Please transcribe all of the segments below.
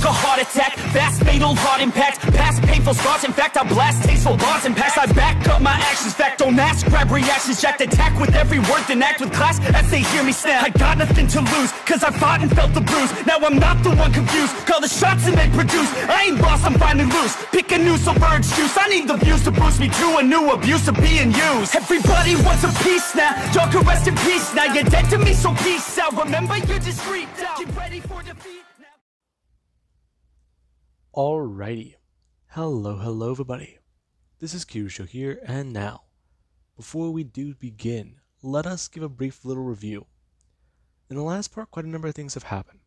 a heart attack. Fast fatal heart impact. Past painful scars. In fact, I blast tasteful bars and past. I back up my actions. Fact, don't ask, grab reactions. Jacked attack with every word, then act with class as they hear me snap. I got nothing to lose, cause I fought and felt the bruise. Now I'm not the one confused. Call the shots and they produce. I ain't lost, I'm finally loose. Pick a new silver juice. I need the views to boost me to a new abuse of being used. Everybody wants a piece now. Y'all can rest in peace now. You're dead to me, so peace out. Remember, you're discreet now. Get ready for defeat now. Alrighty. Hello everybody. This is Kyusho here, and now, before we do begin, let us give a brief little review. In the last part, quite a number of things have happened.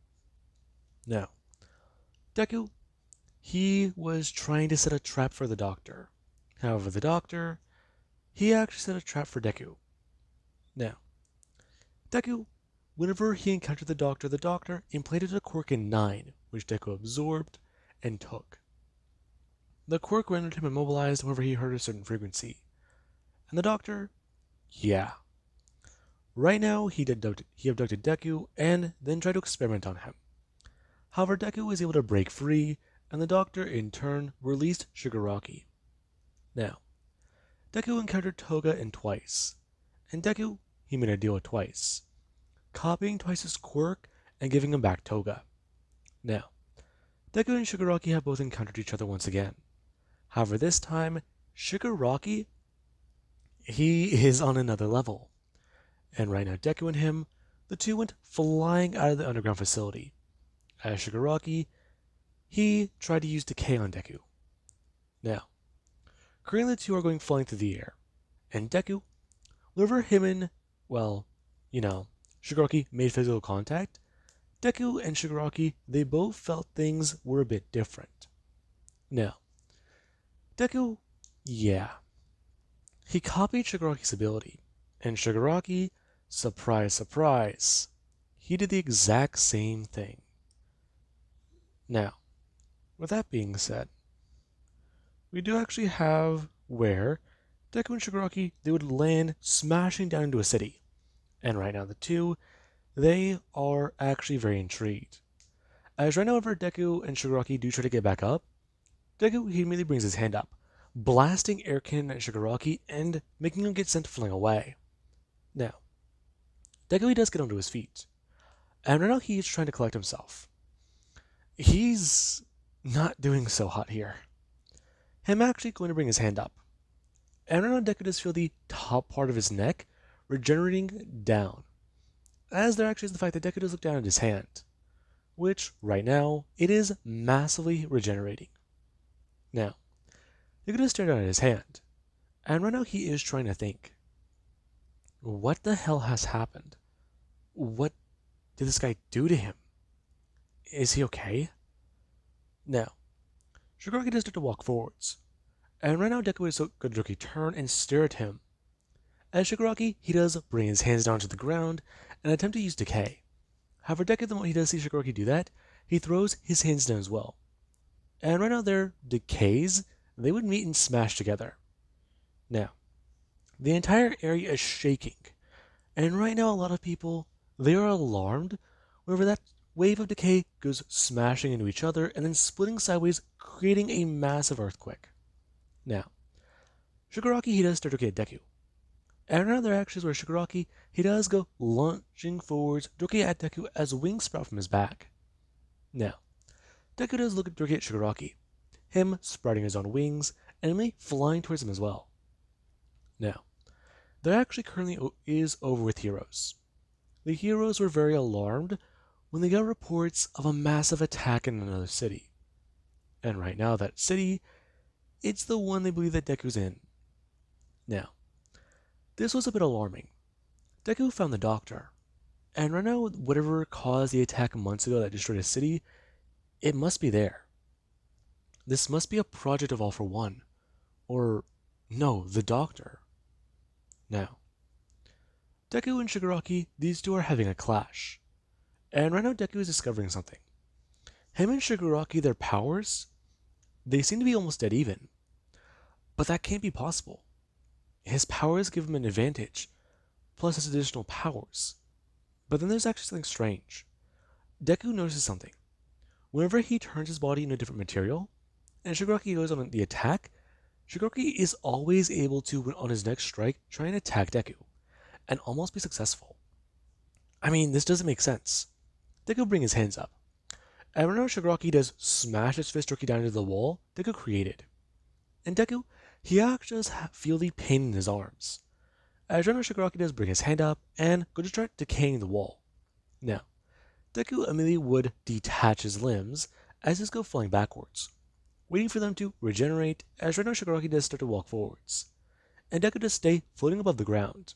Now, Deku, he was trying to set a trap for the Doctor. However, the Doctor, he actually set a trap for Deku. Now, Deku, whenever he encountered the Doctor implanted a quirk in 9, which Deku absorbed and took. The quirk rendered him immobilized whenever he heard a certain frequency. And the Doctor, yeah. Right now, he abducted Deku and then tried to experiment on him. However, Deku was able to break free, and the Doctor, in turn, released Shigaraki. Now, Deku encountered Toga in Twice, and Deku, he made a deal with Twice, copying Twice's quirk and giving him back Toga. Now, Deku and Shigaraki have both encountered each other once again. However, this time, Shigaraki, he is on another level. And right now, Deku and him, the two went flying out of the underground facility. As Shigaraki, he tried to use Decay on Deku. Now, currently the two are going flying through the air. And Deku, whenever him and, well, Shigaraki made physical contact, Deku and Shigaraki, they both felt things were a bit different. Now, Deku, yeah. He copied Shigaraki's ability, and Shigaraki, surprise, surprise, he did the exact same thing. Now, with that being said, we do actually have where Deku and Shigaraki, they would land smashing down into a city. And right now the two, they are actually very intrigued. As right now, whenever Deku and Shigaraki do try to get back up, Deku, he immediately brings his hand up, blasting air cannon at Shigaraki and making him get sent flying away. Now, Deku, he does get onto his feet, and right now he is trying to collect himself. He's not doing so hot here. Him actually going to bring his hand up, and right now Deku does feel the top part of his neck regenerating down, as there actually is the fact that Deku does look down at his hand, which right now it is massively regenerating. Now, Deku does stare down at his hand, and right now he is trying to think, what the hell has happened? What did this guy do to him? Is he okay? Now, Shigaraki does start to walk forwards, and right now Deku is so good to turn and stare at him. As Shigaraki, he does bring his hands down to the ground and attempt to use Decay. However, Deku, the moment he does see Shigaraki do that, he throws his hands down as well. And right now their Decays, they would meet and smash together. Now, the entire area is shaking, and right now a lot of people, they are alarmed whenever that wave of Decay goes smashing into each other and then splitting sideways, creating a massive earthquake. Now, Shigaraki, he does start to get Deku. And right now there actually is where Shigaraki, he does go lunging forwards, looking at Deku as wings sprout from his back. Now, Deku does look at Shigaraki, him sprouting his own wings, and me flying towards him as well. Now, there actually currently is over with heroes. The heroes were very alarmed when they got reports of a massive attack in another city. And right now that city, it's the one they believe that Deku's in. Now, this was a bit alarming. Deku found the Doctor, and right now whatever caused the attack months ago that destroyed a city, it must be there. This must be a project of All for One. Or, no, the Doctor. Now, Deku and Shigaraki, these two are having a clash. And right now Deku is discovering something. Him and Shigaraki, their powers, they seem to be almost dead even. But that can't be possible. His powers give him an advantage, plus his additional powers. But then there's actually something strange. Deku notices something. Whenever he turns his body into a different material, and Shigaraki goes on the attack, Shigaraki is always able to, on his next strike, try and attack Deku, and almost be successful. I mean, this doesn't make sense. Deku brings his hands up. And whenever Shigaraki does smash his fist directly down into the wall Deku created. And Deku, he actually does feel the pain in his arms. As whenever Shigaraki does bring his hand up and go to start decaying the wall. Now, Deku immediately would detach his limbs as his go flying backwards, waiting for them to regenerate as right now Shigaraki does start to walk forwards, and Deku does stay floating above the ground.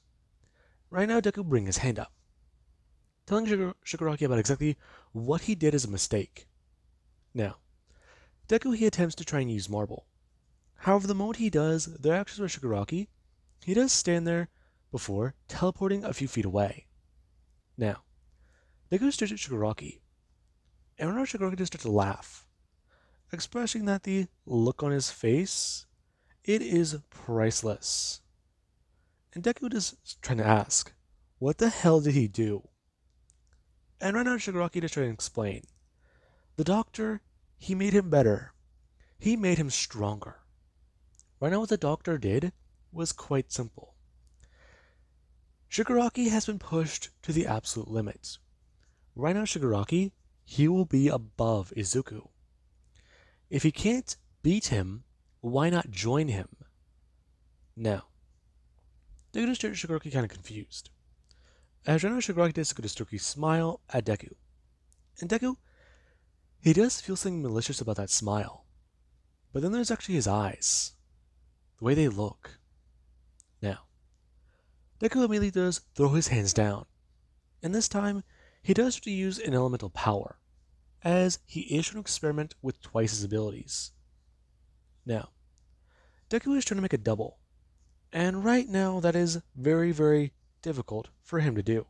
Right now Deku brings his hand up, telling Shigaraki about exactly what he did as a mistake. Now, Deku he attempts to try and use Marble. However, the moment he does, their actions with Shigaraki, he does stand there before teleporting a few feet away. Now, Deku stares at Shigaraki, and whenever Shigaraki does start to laugh, expressing that the look on his face, it is priceless. And Deku is trying to ask, what the hell did he do? And right now Shigaraki is trying to explain. The doctor, he made him better. He made him stronger. Right now what the doctor did was quite simple. Shigaraki has been pushed to the absolute limit. Right now Shigaraki, he will be above Izuku. If he can't beat him, why not join him? Now, Deku does stare at Shigaraki kind of confused. As right now Shigaraki does go to Shigaraki smile at Deku. And Deku, he does feel something malicious about that smile. But then there's actually his eyes. The way they look. Now, Deku immediately does throw his hands down. And this time, he does use an elemental power, as he is trying to experiment with twice his abilities. Now, Deku is trying to make a double, and right now that is very, very difficult for him to do.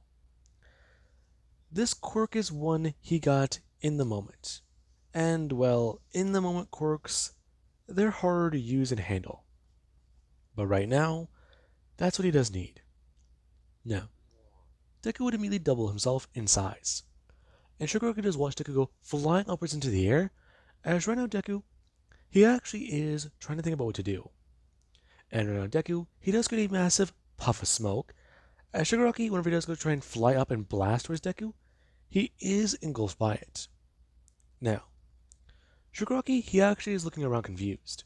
This quirk is one he got in the moment, and well, in the moment quirks, they're harder to use and handle. But right now, that's what he does need. Now, Deku would immediately double himself in size. And Shigaraki does watch Deku go flying upwards into the air, as right now Deku, he actually is trying to think about what to do. And right now Deku, he does get a massive puff of smoke, as Shigaraki, whenever he does go try and fly up and blast towards Deku, he is engulfed by it. Now, Shigaraki, he actually is looking around confused,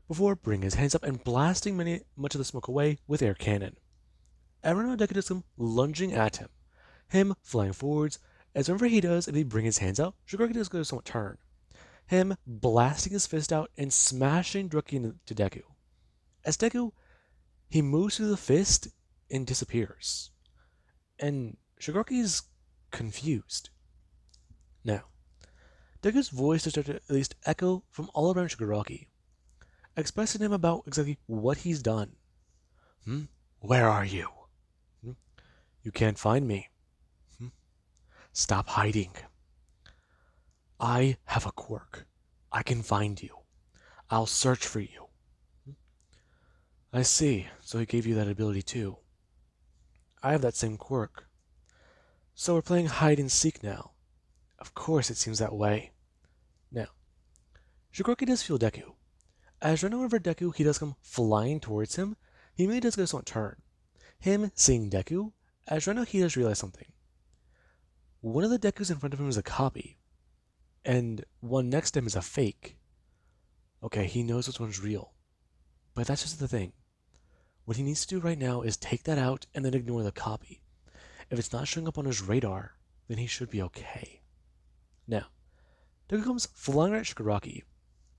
before bringing his hands up and blasting much of the smoke away with air cannon. And right now Deku does come lunging at him flying forwards, as whenever he does, if he brings his hands out, Shigaraki does go to somewhat turn. Him blasting his fist out and smashing directly into Deku. As Deku, he moves through the fist and disappears. And Shigaraki is confused. Now, Deku's voice does start to at least echo from all around Shigaraki, expressing him about exactly what he's done. Where are you? You can't find me. Stop hiding. I have a quirk. I can find you. I'll search for you. I see. So he gave you that ability too. I have that same quirk. So we're playing hide and seek now. Of course it seems that way. Now, Shigaraki does feel Deku. As right now whenever Deku, he does come flying towards him, he immediately does go to turn. Him seeing Deku, as right now he does realize something. One of the Dekus in front of him is a copy, and one next to him is a fake. Okay, he knows which one's real. But that's just the thing. What he needs to do right now is take that out and then ignore the copy. If it's not showing up on his radar, then he should be okay. Now, Deku comes flying at Shigaraki,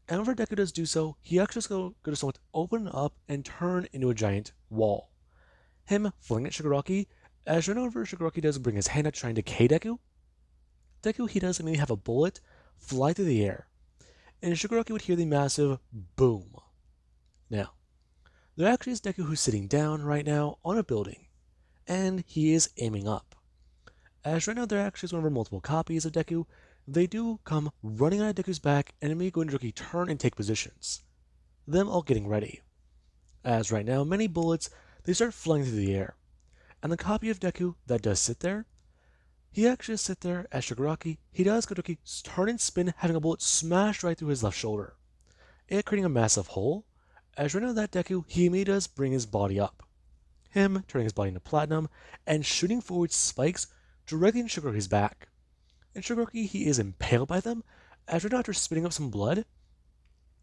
and whenever Deku does do so, he actually just go to somewhat open up and turn into a giant wall. Him flying at Shigaraki, as whenever Shigaraki does bring his hand out trying to decay Deku, he does immediately have a bullet fly through the air, and Shigaraki would hear the massive boom. Now, there actually is Deku who's sitting down right now on a building, and he is aiming up. As right now there actually is one of our multiple copies of Deku, they do come running out of Deku's back and immediately going to directly turn and take positions, them all getting ready. As right now many bullets, they start flying through the air, and the copy of Deku that does sit there, He actually just sit there as Shigaraki. He does Gotoki turn and spin, having a bullet smash right through his left shoulder, it creating a massive hole. As right now that Deku, he immediately does bring his body up. Him turning his body into platinum and shooting forward spikes directly in Shigaraki's back. And Shigaraki, he is impaled by them, as right now after spitting up some blood,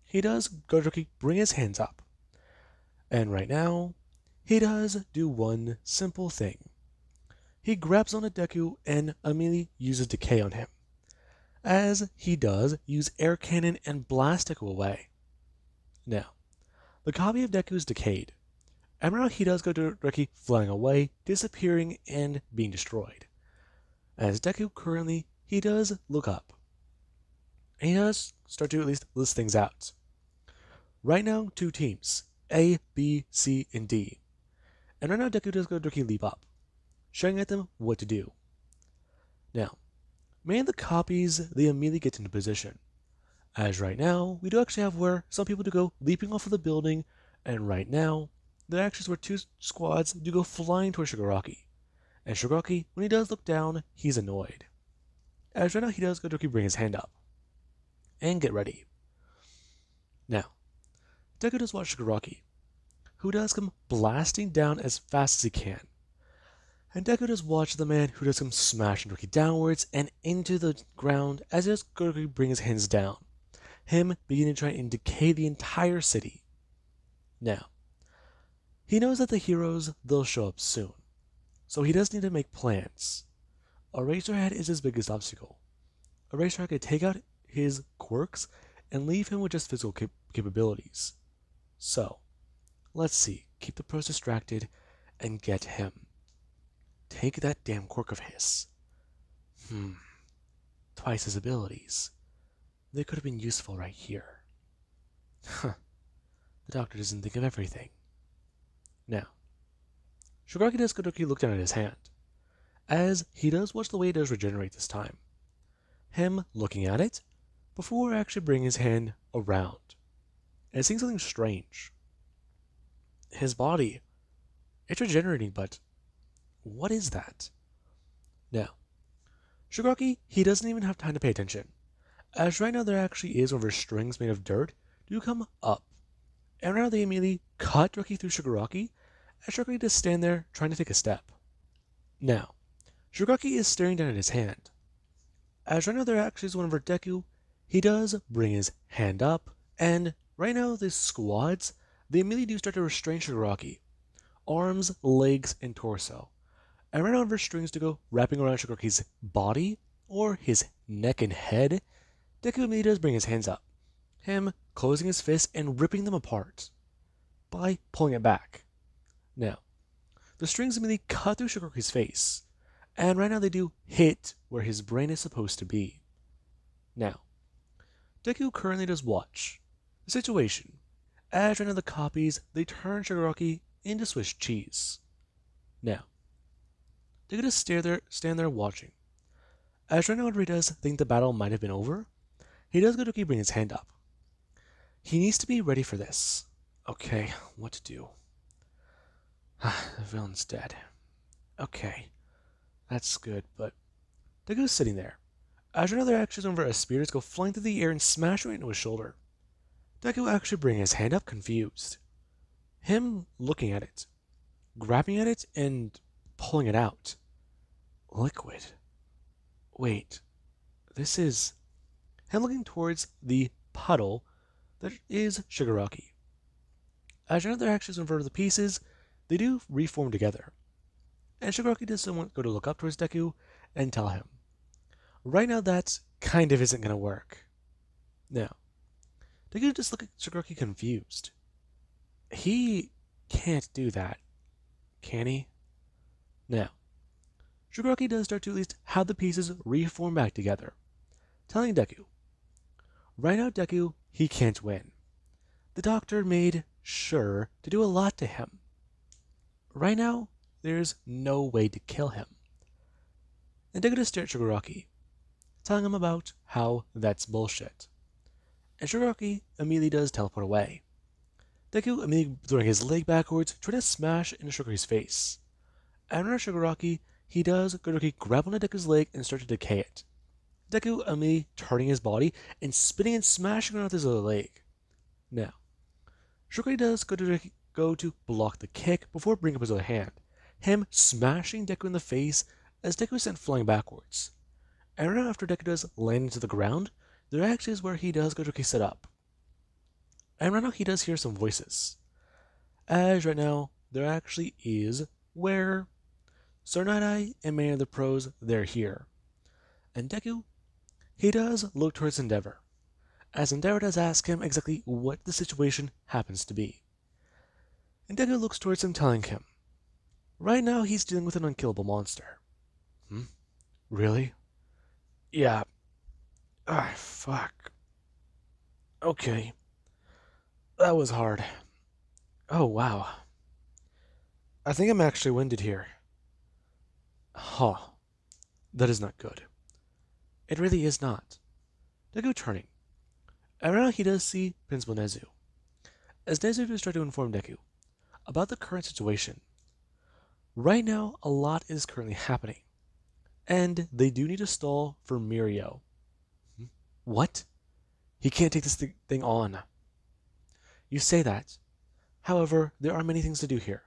he does Gotoki bring his hands up. And right now, he does do one simple thing. He grabs onto Deku and immediately uses Decay on him, as he does use Air Cannon and blast Deku away. Now, the copy of Deku is decayed, and now he does go directly flying away, disappearing, and being destroyed. As Deku currently, he does look up, and he does start to at least list things out. Right now, two teams, A, B, C, and D. And right now Deku does go directly leap up, showing at them what to do. Now, many of the copies, they immediately get into position. As right now, we do actually have where some people do go leaping off of the building, and right now, there actually is where two squads do go flying towards Shigaraki. And Shigaraki, when he does look down, he's annoyed. As right now he does go to bring his hand up. And get ready. Now, Deku does watch Shigaraki, who does come blasting down as fast as he can. And Deku does watch the man who does come smashing Shigaraki downwards and into the ground as he does Shigaraki bring his hands down. Him beginning to try and decay the entire city. Now, he knows that the heroes, they'll show up soon. So he does need to make plans. Eraserhead is his biggest obstacle. Eraserhead could take out his quirks and leave him with just physical capabilities. So, let's see. Keep the pros distracted and get him. Take that damn quirk of his. Twice his abilities. They could have been useful right here. The doctor doesn't think of everything. Now, Shigaraki does Gotoki look down at his hand, as he does watch the way it does regenerate this time. Him looking at it, before actually bringing his hand around, and seeing something strange. His body, it's regenerating, but what is that? Now, Shigaraki, he doesn't even have time to pay attention, as right now there actually is one of his strings made of dirt do come up, and right now they immediately cut directly through Shigaraki, as Shigaraki just stand there trying to take a step. Now, Shigaraki is staring down at his hand, as right now there actually is one of our Deku, he does bring his hand up, and right now the squads, they immediately do start to restrain Shigaraki, arms, legs, and torso. And right now one of our strings to go wrapping around Shigaraki's body, or his neck and head, Deku immediately does bring his hands up, him closing his fists and ripping them apart by pulling it back. Now, the strings immediately cut through Shigaraki's face, and right now they do hit where his brain is supposed to be. Now, Deku currently does watch the situation, as right now the copies, they turn Shigaraki into Swiss cheese. Now, Deku does stand there watching. As right now when he does think the battle might have been over, he does go to bring his hand up. He needs to be ready for this. Okay, what to do? The villain's dead. Okay, that's good, but Deku's sitting there. As another actions over as spirits go flying through the air and smash right into his shoulder. Deku actually bringing his hand up confused. Him looking at it, grabbing at it, and pulling it out. Liquid. Wait, this is... Him looking towards the puddle that is Shigaraki. As another actions over the pieces, they do reform together. And Shigaraki does somewhat go to look up towards Deku and tell him, right now that kind of isn't going to work. Now, Deku just look at Shigaraki confused. He can't do that, can he? Now, Shigaraki does start to at least have the pieces reform back together, telling Deku, right now Deku, he can't win. The doctor made sure to do a lot to him. Right now, there's no way to kill him. And Deku just stares at Shigaraki, telling him about how that's bullshit. And Shigaraki immediately does teleport away. Deku immediately throwing his leg backwards, trying to smash into Shigaraki's face. And now Shigaraki, he does Godoki grab onto Deku's leg and start to decay it. Deku immediately turning his body and spinning and smashing around with his other leg. Now, Shiguraki does go to block the kick before bringing up his other hand, him smashing Deku in the face as Deku is sent flying backwards. And right after Deku does land into the ground, there actually is where he does Godoki set up. And right now he does hear some voices. As right now, there actually is where Sarnadai and many of the pros, they're here. And Deku, he does look towards Endeavor, as Endeavor does ask him exactly what the situation happens to be. And Deku looks towards him telling him, right now he's dealing with an unkillable monster. Really? Yeah. Ah, fuck. Okay. That was hard. Oh, wow. I think I'm actually winded here. Huh. That is not good. It really is not. Deku turning. And now he does see Principal Nezu. As Nezu does try to inform Deku about the current situation. Right now, a lot is currently happening. And they do need a stall for Mirio. What? He can't take this thing on. You say that. However, there are many things to do here.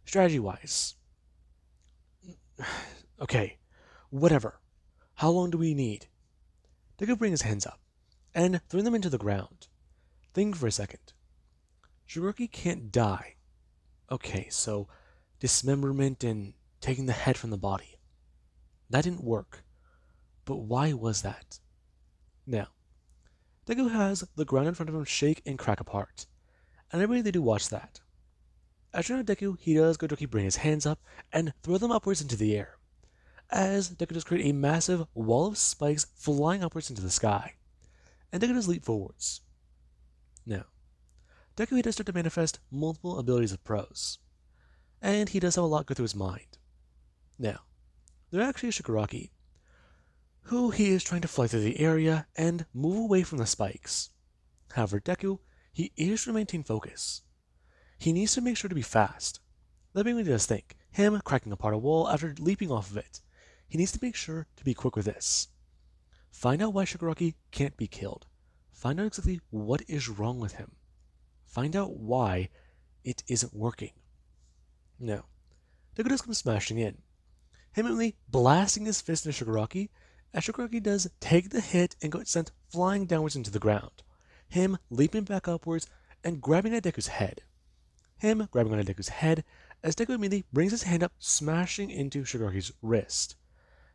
Strategy-wise. Okay, whatever. How long do we need? Deku brings his hands up, and throwing them into the ground. Think for a second. Shiguraki can't die. Okay, so dismemberment and taking the head from the body. That didn't work. But why was that? Now, Deku has the ground in front of him shake and crack apart. And everybody they do watch that. After now Deku, he does Godoki bring his hands up and throw them upwards into the air. As Deku does create a massive wall of spikes flying upwards into the sky. And Deku does leap forwards. Now, Deku he does start to manifest multiple abilities of pros. And he does have a lot go through his mind. Now, there actually is Shigaraki, who he is trying to fly through the area and move away from the spikes. However, Deku, he is to maintain focus. He needs to make sure to be fast. That being what he does think, him cracking apart a wall after leaping off of it. He needs to make sure to be quick with this. Find out why Shigaraki can't be killed. Find out exactly what is wrong with him. Find out why it isn't working. Now, Deku does come smashing in. Him immediately blasting his fist into Shigaraki, as Shigaraki does take the hit and go sent flying downwards into the ground. Him leaping back upwards and grabbing at Deku's head. Him grabbing on Deku's head as Deku immediately brings his hand up, smashing into Shigaraki's wrist.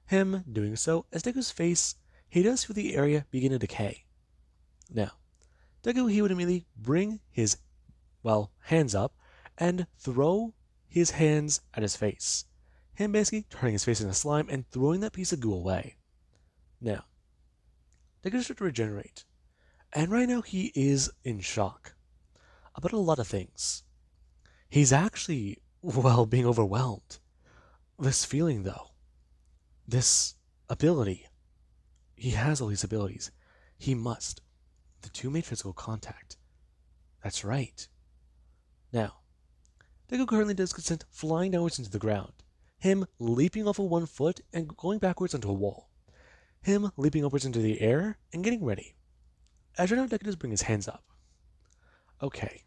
Him doing so as Deku's face, he does feel the area begin to decay. Now, Deku he would immediately bring his, hands up and throw his hands at his face. Him basically turning his face into slime and throwing that piece of goo away. Now, Deku starts to regenerate. And right now he is in shock about a lot of things. He's actually, being overwhelmed. This feeling, though, this ability, he has all these abilities. He must. The two made physical contact. That's right. Now, Deku currently does get sent flying downwards into the ground. Him leaping off of one foot and going backwards onto a wall. Him leaping upwards into the air and getting ready. As right now, Deku does bring his hands up. Okay.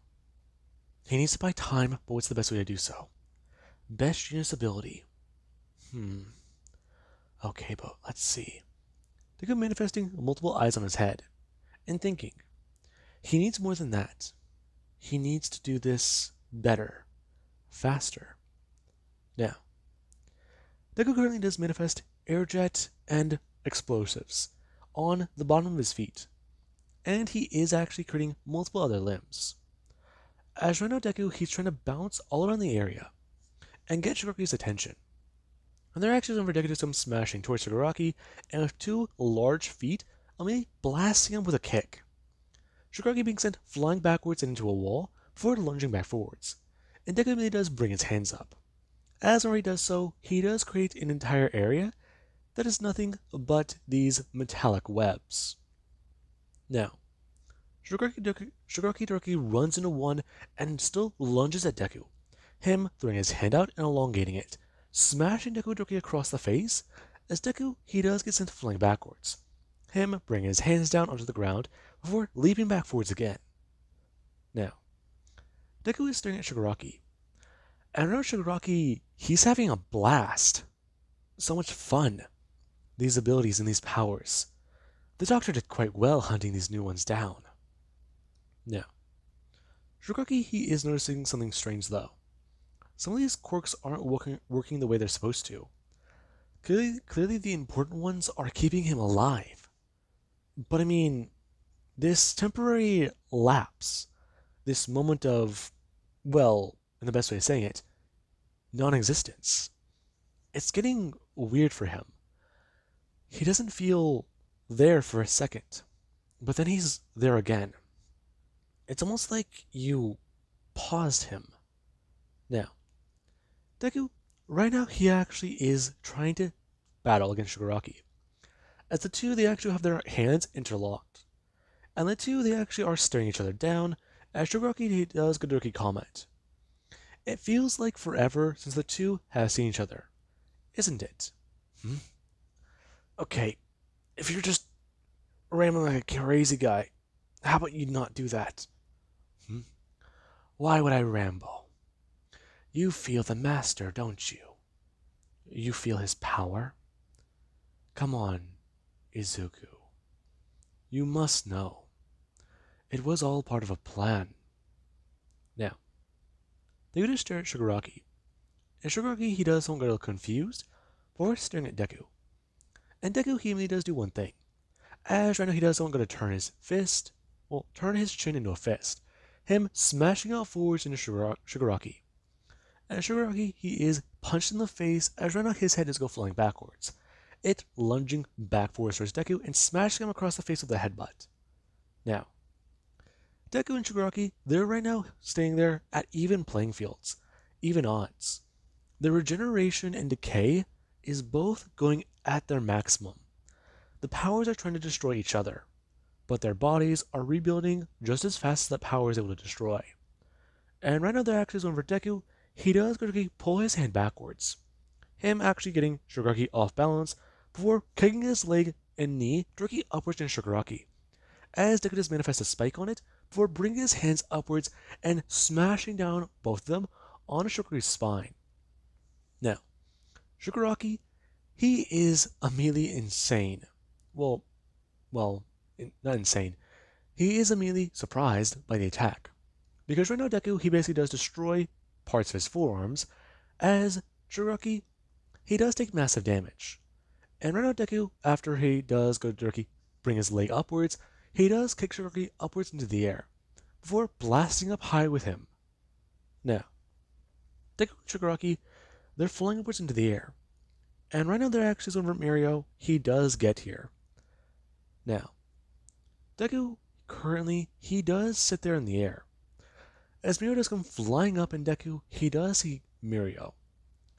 He needs to buy time, but what's the best way to do so? Best genius ability. Okay, but let's see. Deku manifesting multiple eyes on his head. And thinking. He needs more than that. He needs to do this better. Faster. Now, Deku currently does manifest airjet and explosives on the bottom of his feet. And he is actually creating multiple other limbs. As right now Deku, he's trying to bounce all around the area and get Shigaraki's attention. And there actually is over Deku to come smashing towards Shigaraki, and with two large feet, immediately blasting him with a kick. Shigaraki being sent flying backwards and into a wall before lunging back forwards, and Deku immediately does bring his hands up. As when he does so, he does create an entire area that is nothing but these metallic webs. Now, Shigaraki runs into one and still lunges at Deku, him throwing his hand out and elongating it, smashing Deku Doki across the face, as Deku he does get sent flying backwards. Him bringing his hands down onto the ground before leaping back forwards again. Now, Deku is staring at Shigaraki, and around Shigaraki, he's having a blast. So much fun. These abilities and these powers. The Doctor did quite well hunting these new ones down. Now, Shigaraki he is noticing something strange though. Some of these quirks aren't working the way they're supposed to. Clearly the important ones are keeping him alive. But I mean, this temporary lapse, this moment of, well, in the best way of saying it, non-existence, it's getting weird for him. He doesn't feel there for a second, but then he's there again. It's almost like you paused him. Now, Deku, right now he actually is trying to battle against Shigaraki. As the two, they actually have their hands interlocked. And the two, they actually are staring each other down, as Shigaraki does Godurki comment. It feels like forever since the two have seen each other, isn't it? Okay, if you're just rambling like a crazy guy, how about you not do that? Why would I ramble? You feel the master, don't you? You feel his power? Come on, Izuku. You must know. It was all part of a plan. Now, they would stare at Shigaraki. And Shigaraki, he does somewhat get a little confused before staring at Deku. And Deku, he immediately does do one thing. As right now he does somewhat going to turn his fist, well, turn his chin into a fist. Him smashing out forwards into Shigaraki. And Shigaraki, he is punched in the face as right now his head is go flying backwards. It lunging back forwards towards Deku and smashing him across the face with a headbutt. Now, Deku and Shigaraki, they're right now staying there at even playing fields, even odds. Their regeneration and decay is both going at their maximum. The powers are trying to destroy each other, but their bodies are rebuilding just as fast as that power is able to destroy. And right now their action is over Deku. He does Godurki pull his hand backwards, him actually getting Shigaraki off balance before kicking his leg and knee directly upwards into Shigaraki, as Deku does manifest a spike on it before bringing his hands upwards and smashing down both of them onto Shigaraki's spine. Now, Shigaraki, he is immediately insane. Well, not insane. He is immediately surprised by the attack, because right now Deku, he basically does destroy parts of his forearms, as Shigaraki, he does take massive damage. And right now Deku, after he does go to Shigaraki, bring his leg upwards, he does kick Shigaraki upwards into the air, before blasting up high with him. Now, Deku and Shigaraki, they're flying upwards into the air. And right now their actions over Mirio, he does get here. Now, Deku, currently, he does sit there in the air. As Mirio does come flying up in Deku, he does see Mirio,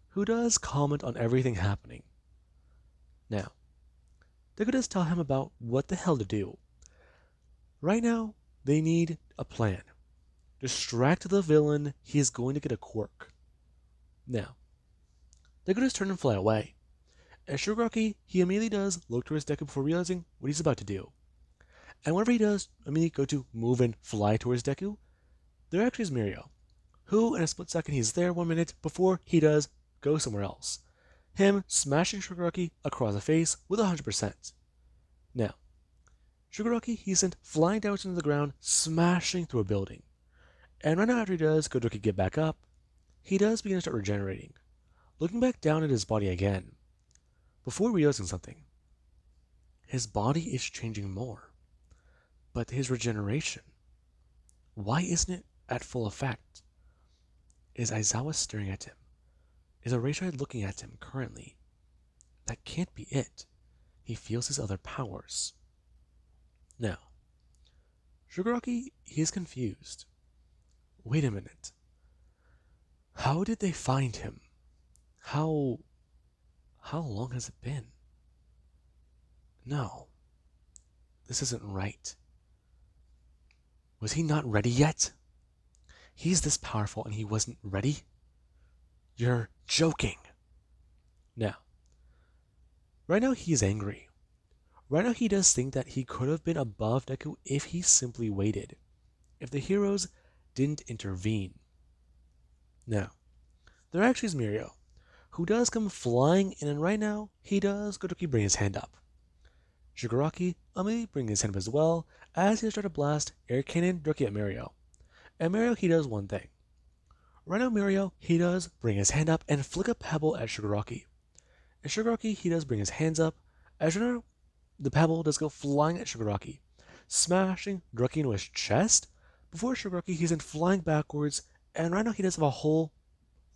who does comment on everything happening. Now, Deku does tell him about what the hell to do. Right now, they need a plan. Distract the villain, he is going to get a quirk. Now, Deku does turn and fly away. As Shigaraki, he immediately does look towards Deku before realizing what he's about to do. And whenever he does immediately go to move and fly towards Deku, there actually is Mirio, who in a split second he's there 1 minute before he does go somewhere else. Him smashing Shigaraki across the face with 100%. Now, Shigaraki, he's sent flying down into the ground, smashing through a building. And right now after he does Godurki get back up, he does begin to start regenerating, looking back down at his body again, before realizing something. His body is changing more, but his regeneration, why isn't it at full effect? Is Aizawa staring at him? Is Erasure looking at him currently? That can't be it. He feels his other powers. Now, Shigaraki, he is confused. Wait a minute. How did they find him? How long has it been? No. This isn't right. Was he not ready yet? He's this powerful and he wasn't ready? You're joking. Now, right now he's angry. Right now he does think that he could have been above Deku if he simply waited, if the heroes didn't intervene. Now, there actually is Mirio, who does come flying in, and right now he does Gotoki bring his hand up. Shigaraki immediately bring his hand up as well, as he does try to blast Air Cannon directly at Mirio. And Mirio, he does one thing. Right now Mirio, he does bring his hand up and flick a pebble at Shigaraki. And Shigaraki, he does bring his hands up, as right now the pebble does go flying at Shigaraki, smashing directly into his chest, before Shigaraki, he's then flying backwards, and right now he does have a hole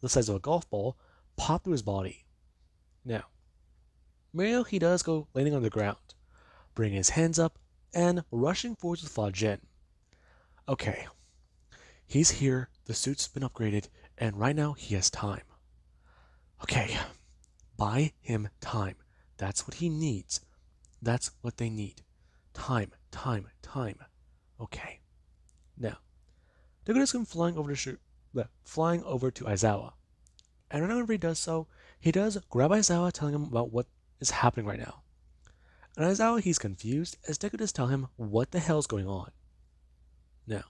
the size of a golf ball pop through his body. Now, Mirio, he does go landing on the ground, bring his hands up, and rushing forwards with Fajin. Okay, he's here, the suit's been upgraded, and right now he has time. Okay, buy him time. That's what he needs. That's what they need. Time, time, time. Okay. Now, Deku does come flying over to Aizawa. And whenever he does so, he does grab Aizawa, telling him about what is happening right now. And Aizawa, he's confused, as Deku does tell him what the hell's going on. Now,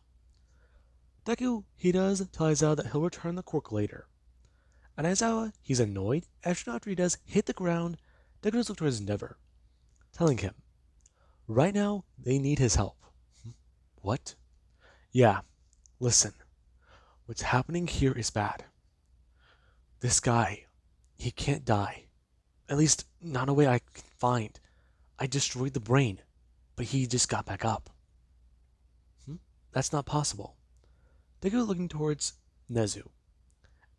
Deku, he does tell Aizawa that he'll return the quirk later. And Aizawa, he's annoyed, after he does hit the ground, Deku does look towards Endeavor, telling him, right now, they need his help. What? Yeah, listen, what's happening here is bad. This guy, he can't die. At least, not a way I can find. I destroyed the brain, but he just got back up. That's not possible. Deku looking towards Nezu.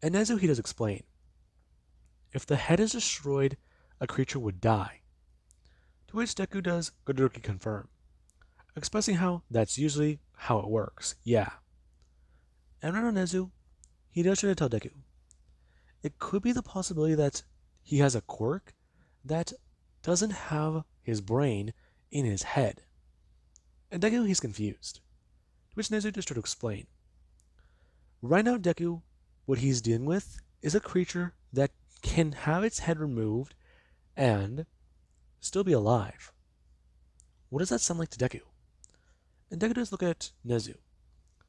And Nezu, he does explain. If the head is destroyed, a creature would die. To which Deku does Godoroki confirm, expressing how that's usually how it works, yeah. And right on Nezu, he does try to tell Deku. It could be the possibility that he has a quirk that doesn't have his brain in his head. And Deku, he's confused. To which Nezu just tried to explain. Right now, Deku, what he's dealing with is a creature that can have its head removed and still be alive. What does that sound like to Deku? And Deku does look at Nezu,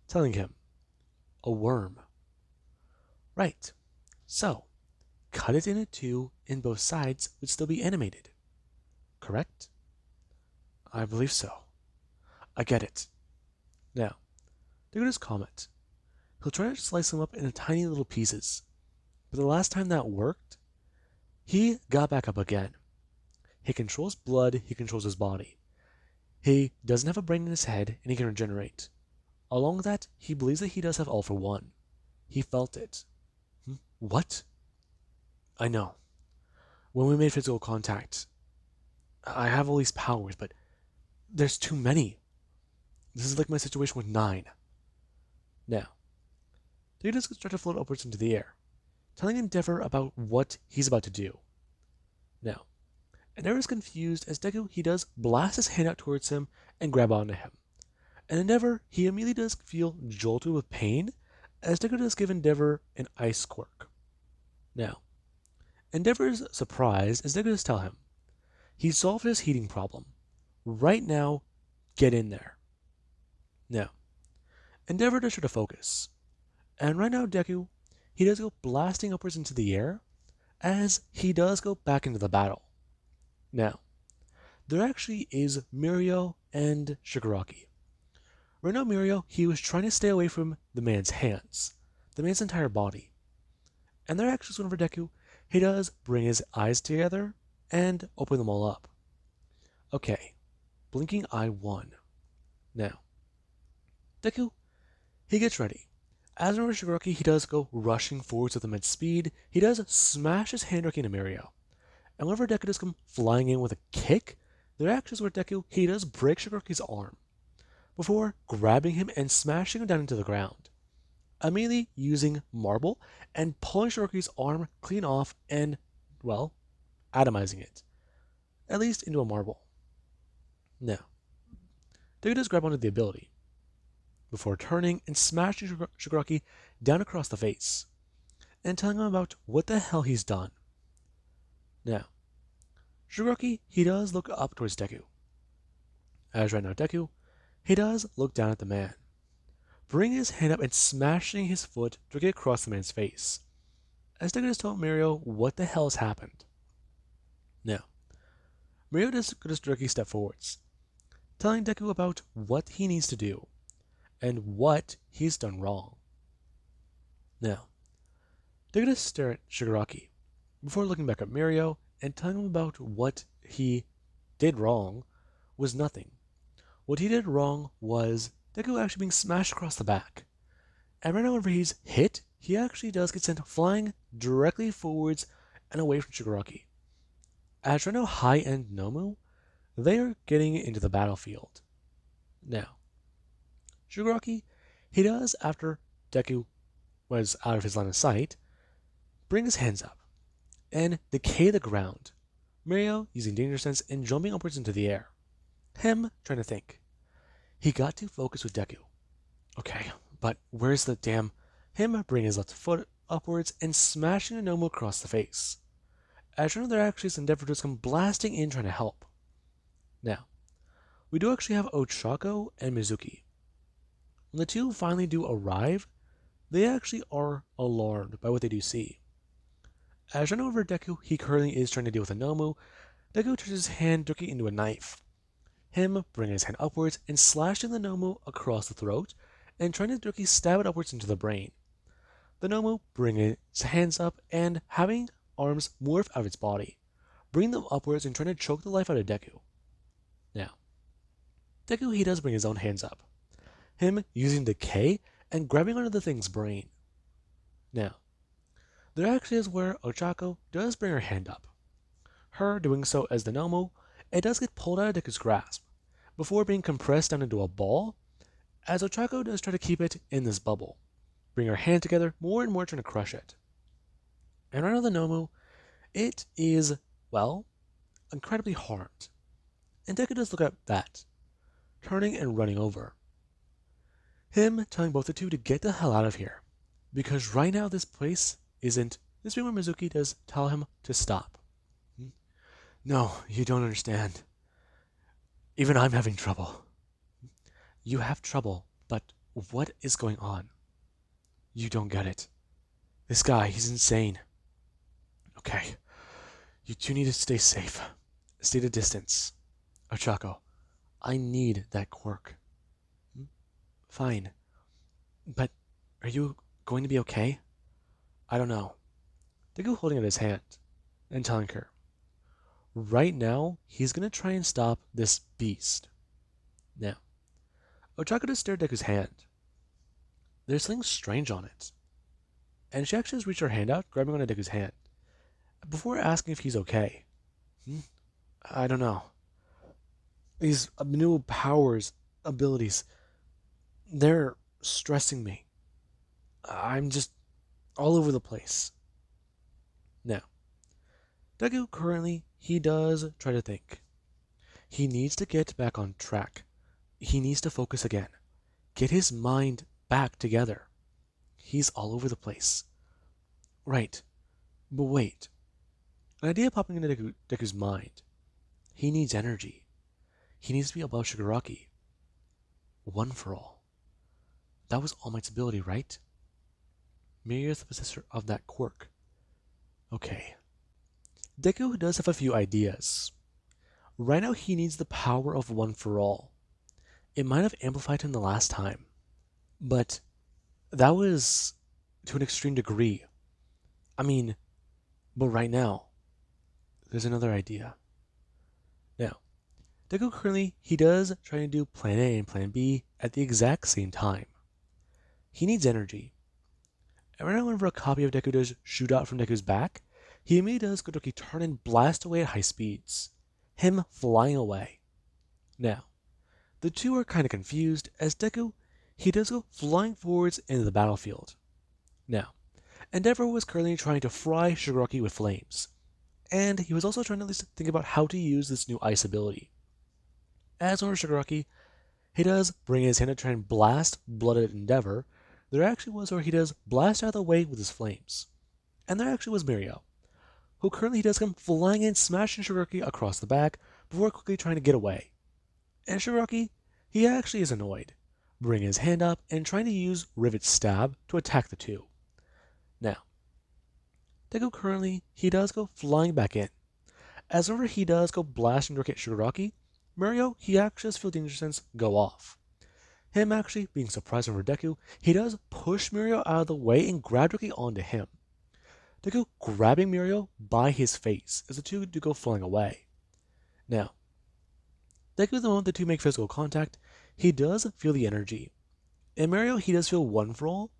telling him, a worm. Right. So, cut it into two, and both sides would still be animated. Correct? I believe so. I get it. Now, Deku does comment. He'll try to slice them up into tiny little pieces. But the last time that worked, he got back up again. He controls blood, he controls his body. He doesn't have a brain in his head, and he can regenerate. Along with that, he believes that he does have all for one. He felt it. What? I know. When we made physical contact, I have all these powers, but there's too many. This is like my situation with 9. Now, Deku does start to float upwards into the air, telling Endeavor about what he's about to do. Now, Endeavor is confused as Deku, he does blast his hand out towards him and grab onto him. And Endeavor, he immediately does feel jolted with pain as Deku does give Endeavor an ice quirk. Now, Endeavor is surprised as Deku does tell him, he solved his heating problem. Right now, get in there. Now, Endeavor does try to focus. And right now, Deku, he does go blasting upwards into the air as he does go back into the battle. Now, there actually is Mirio and Shigaraki. Right now, Mirio, he was trying to stay away from the man's hands, the man's entire body. And there actually is one for Deku. He does bring his eyes together and open them all up. Okay, blinking eye 1. Now, Deku, he gets ready. As for Shigaraki, he does go rushing forwards with immense speed. He does smash his hand into Mirio. And whenever Deku does come flying in with a kick, there actually is where Deku, he does break Shigaraki's arm, before grabbing him and smashing him down into the ground. Immediately using marble and pulling Shigaraki's arm clean off and, well, atomizing it. At least into a marble. Now, Deku does grab onto the ability, before turning and smashing Shigaraki down across the face, and telling him about what the hell he's done. Now, Shigaraki, he does look up towards Deku. As right now, Deku, he does look down at the man, bringing his hand up and smashing his foot directly across the man's face, as Deku just told Mirio what the hell has happened. Now, Mirio does directly step forwards, telling Deku about what he needs to do, and what he's done wrong. Now, Deku does stare at Shigaraki, before looking back at Mirio and telling him about what he did wrong was nothing. What he did wrong was Deku actually being smashed across the back. And right now whenever he's hit, he actually does get sent flying directly forwards and away from Shigaraki. As right now Hai and Nomu, they are getting into the battlefield. Now, Shigaraki, he does, after Deku was out of his line of sight, bring his hands up and decay the ground. Mirio using Danger Sense and jumping upwards into the air. Him trying to think. He got to focus with Deku. Okay, but where's the damn... Him bringing his left foot upwards and smashing Nomu across the face. As there actually is an endeavor to come blasting in trying to help. Now, we do actually have Ochako and Mizuki. When the two finally do arrive, they actually are alarmed by what they do see. As right over Deku, he currently is trying to deal with a Nomu, Deku turns his hand directly into a knife. Him bringing his hand upwards and slashing the Nomu across the throat and trying to directly stab it upwards into the brain. The Nomu bringing its hands up and having arms morph out of its body, bringing them upwards and trying to choke the life out of Deku. Now, Deku, he does bring his own hands up, him using decay and grabbing onto the thing's brain. Now, there actually is where Ochako does bring her hand up. Her doing so as the Nomu, it does get pulled out of Deku's grasp, before being compressed down into a ball, as Ochako does try to keep it in this bubble, bring her hand together more and more trying to crush it. And right now the Nomu, it is, well, incredibly harmed. And Deku does look at that, turning and running over. Him telling both the two to get the hell out of here, because right now this place isn't... This being where Mizuki does tell him to stop. No, you don't understand. Even I'm having trouble. You have trouble, but what is going on? You don't get it. This guy, he's insane. Okay, you two need to stay safe. Stay at a distance. Ochako, I need that quirk. Fine. But are you going to be okay? I don't know. Deku holding out his hand and telling her, right now, he's going to try and stop this beast. Now, Ochako just stared at Deku's hand. There's something strange on it. And she actually just reached her hand out, grabbing onto Deku's hand, before asking if he's okay. I don't know. These new powers, abilities, they're stressing me. I'm just all over the place. Now, Deku currently, he does try to think. He needs to get back on track. He needs to focus again. Get his mind back together. He's all over the place. Right. But wait. An idea popping into Deku's mind. He needs energy. He needs to be above Shigaraki. One for all. That was All Might's ability, right? Mirio is the possessor of that quirk. Okay. Deku does have a few ideas. Right now he needs the power of One for All. It might have amplified him the last time, but that was to an extreme degree. But right now, there's another idea. Now, Deku currently, he does try to do Plan A and Plan B at the exact same time. He needs energy. And right now whenever a copy of Deku does shoot out from Deku's back, he immediately does Godoki turn and blast away at high speeds, him flying away. Now, the two are kind of confused as Deku, he does go flying forwards into the battlefield. Now, Endeavor was currently trying to fry Shigaraki with flames, and he was also trying to at least think about how to use this new ice ability. As for Shigaraki, he does bring his hand to try and blast Blood at Endeavor. There actually was where he does blast out of the way with his flames. And there actually was Mirio, who currently he does come flying in, smashing Shigaraki across the back before quickly trying to get away. And Shigaraki, he actually is annoyed, bringing his hand up and trying to use Rivet's stab to attack the two. Now, Deku currently, he does go flying back in. As whenever he does go blasting at Shigaraki, Mario, he actually does feel danger sense go off. Him actually being surprised over Deku, he does push Mario out of the way and grab directly onto him. Deku grabbing Mario by his face as the two do go flying away. Now, Deku, the moment the two make physical contact, he does feel the energy. And Mario, he does feel one for all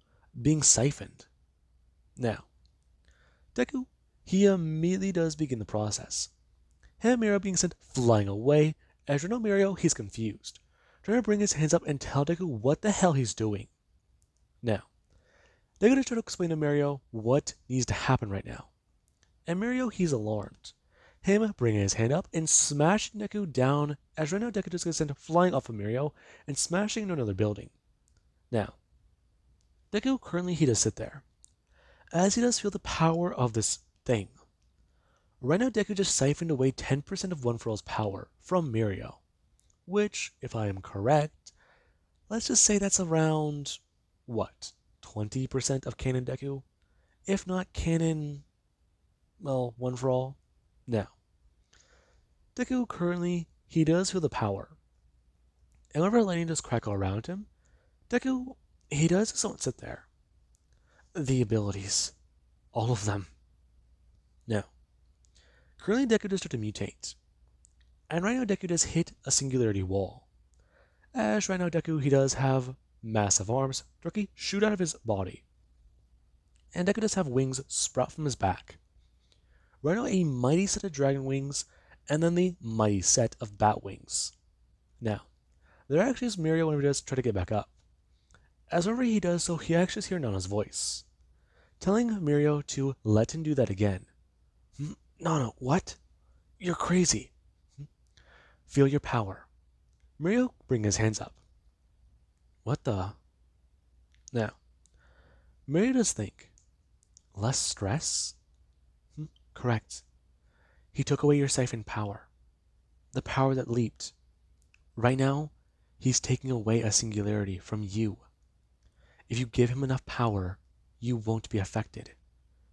being siphoned. Now, Deku, he immediately does begin the process. Him and Mario being sent flying away, as you know Mario, he's confused, trying to bring his hands up and tell Deku what the hell he's doing. Now, Deku tries to explain to Mario what needs to happen right now. And Mario, he's alarmed. Him bringing his hand up and smashing Deku down, as right now Deku just gets sent flying off of Mario and smashing into another building. Now, Deku currently he does sit there, as he does feel the power of this thing. Right now Deku just siphoned away 10% of One For All's power from Mario, which, if I am correct, let's just say that's around, what, 20% of Canon Deku? If not Canon, well, One For All? Now, Deku currently, he does feel the power. And whenever lightning does crackle around him, Deku, he does just don't sit there. The abilities. All of them. Now, currently Deku does start to mutate. And right now Deku does hit a singularity wall. As right now Deku, he does have massive arms directly shoot out of his body. And Deku does have wings sprout from his back. Right now a mighty set of dragon wings, and then the mighty set of bat wings. Now, there actually is Mario whenever he does try to get back up. As whenever he does so, he actually hears Nana's voice, telling Mario to let him do that again. Nana, what? You're crazy. Feel your power. Mario bring his hands up. What the? Now, Mario does think, less stress? Correct. He took away your siphoned power. The power that leaped. Right now, he's taking away a singularity from you. If you give him enough power, you won't be affected.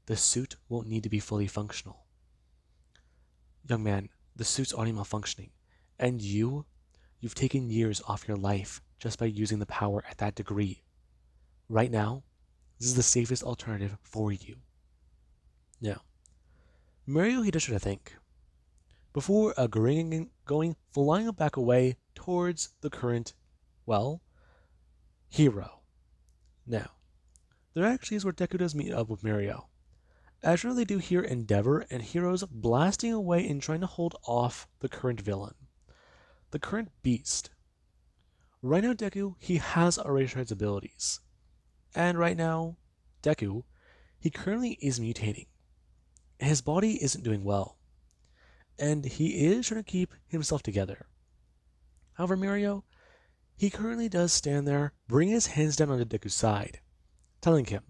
The suit won't need to be fully functional. Young man, the suit's already malfunctioning, and you've taken years off your life just by using the power at that degree. Right now, this is the safest alternative for you. Now, Mario, he does try to think, before agreeing and going flying back away towards the current, well, hero. Now, there actually is where Deku does meet up with Mario. As they do here Endeavor and Heroes blasting away and trying to hold off the current villain, the current beast. Right now Deku, he has already tried his abilities. And right now, Deku, he currently is mutating. His body isn't doing well. And he is trying to keep himself together. However, Mario, he currently does stand there, bring his hands down onto Deku's side, telling him,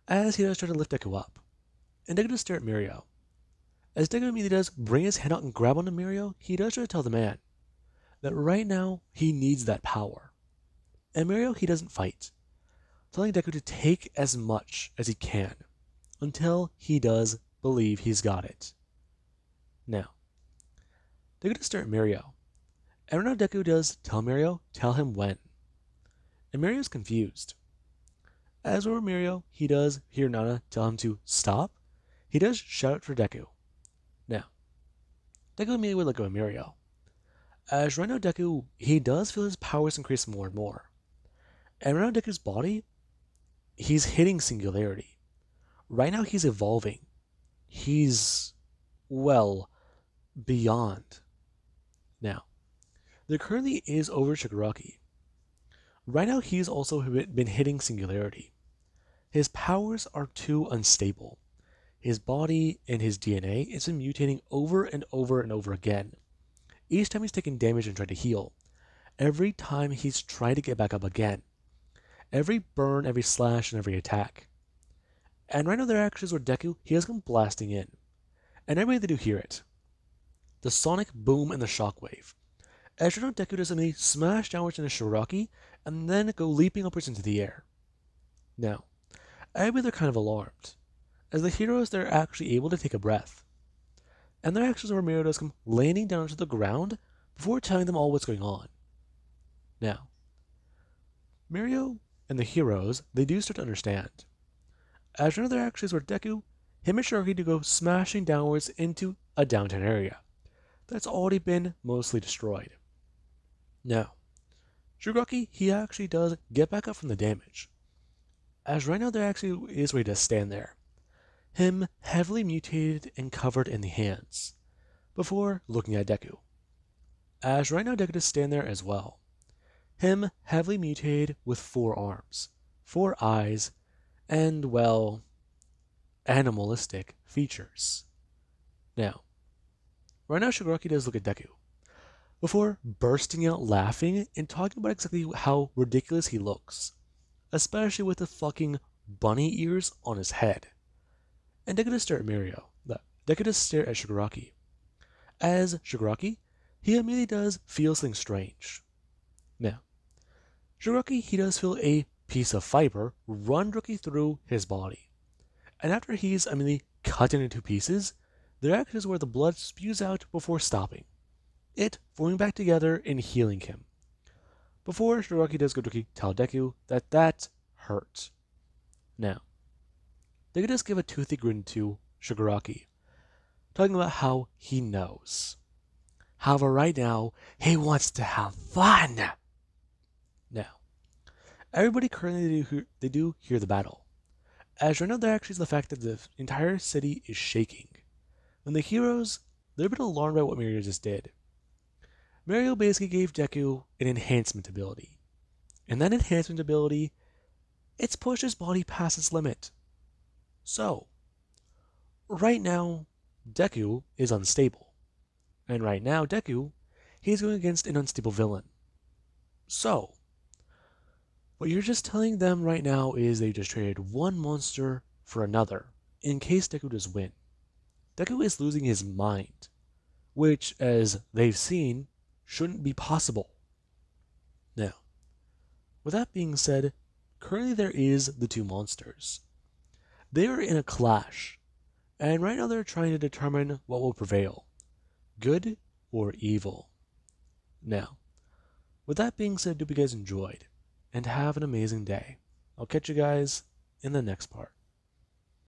as he does try to lift Deku up, and Deku does stare at Mario. As Deku immediately does bring his hand out and grab onto Mario, he does try to tell the man that right now he needs that power. And Mario, he doesn't fight, telling Deku to take as much as he can until he does believe he's got it. Now, Deku does stare at Mario, and right now Deku does tell Mario, tell him when. And Mario's confused. As over Mario, he does hear Nana tell him to stop. He does shout out for Deku. Now, Deku immediately let go of Mario. As right now Deku, he does feel his powers increase more and more. And right now Deku's body, he's hitting singularity. Right now he's evolving. He's, well, beyond. Now, there currently is over Shigaraki. Right now he's also been hitting singularity. His powers are too unstable. His body and his DNA is been mutating over and over and over again. Each time he's taken damage and tried to heal. Every time he's tried to get back up again. Every burn, every slash, and every attack. And right now there are actions where Deku, he has come blasting in. and everybody they do hear it. The sonic boom and the shockwave. As right now Deku does suddenly smash downwards into Shigaraki and then go leaping upwards into the air. Now, everybody they're kind of alarmed, as the heroes they're actually able to take a breath. And their actions where Mirio does come landing down to the ground before telling them all what's going on. Now, Mirio and the heroes, they do start to understand. As one of their actions where Deku, him and Shigaraki do go smashing downwards into a downtown area that's already been mostly destroyed. Now, Shigaraki, he actually does get back up from the damage. As right now there actually is where he does stand there. Him heavily mutated and covered in the hands, before looking at Deku. As right now Deku does stand there as well. Him heavily mutated with 4 arms, 4 eyes, and, well, animalistic features. Now, right now Shigaraki does look at Deku, before bursting out laughing and talking about exactly how ridiculous he looks, especially with the fucking bunny ears on his head. And Deku does stare at Mirio. Deku does stare at Shigaraki. As Shigaraki, he immediately does feel something strange. Now, Shigaraki, he does feel a piece of fiber run directly through his body. And after he's immediately cut into pieces, there actually is where the blood spews out before stopping, it forming back together and healing him. Before Shigaraki does go to tell Deku that hurt. Now, Deku does give a toothy grin to Shigaraki, talking about how he knows. However, right now, he wants to have fun. Now, everybody currently they do hear the battle. As right now, there actually is the fact that the entire city is shaking. And the heroes, they're a bit alarmed by what Mirio just did. Mirio basically gave Deku an enhancement ability. And that enhancement ability, it's pushed his body past its limit. So, right now, Deku is unstable. And right now, Deku, he's going against an unstable villain. So, what you're just telling them right now is they just traded one monster for another, in case Deku does win. Deku is losing his mind, which, as they've seen, shouldn't be possible. Now, with that being said, currently there is the 2 monsters. They are in a clash, and right now they're trying to determine what will prevail, good or evil. Now, with that being said, I hope you guys enjoyed, and have an amazing day. I'll catch you guys in the next part.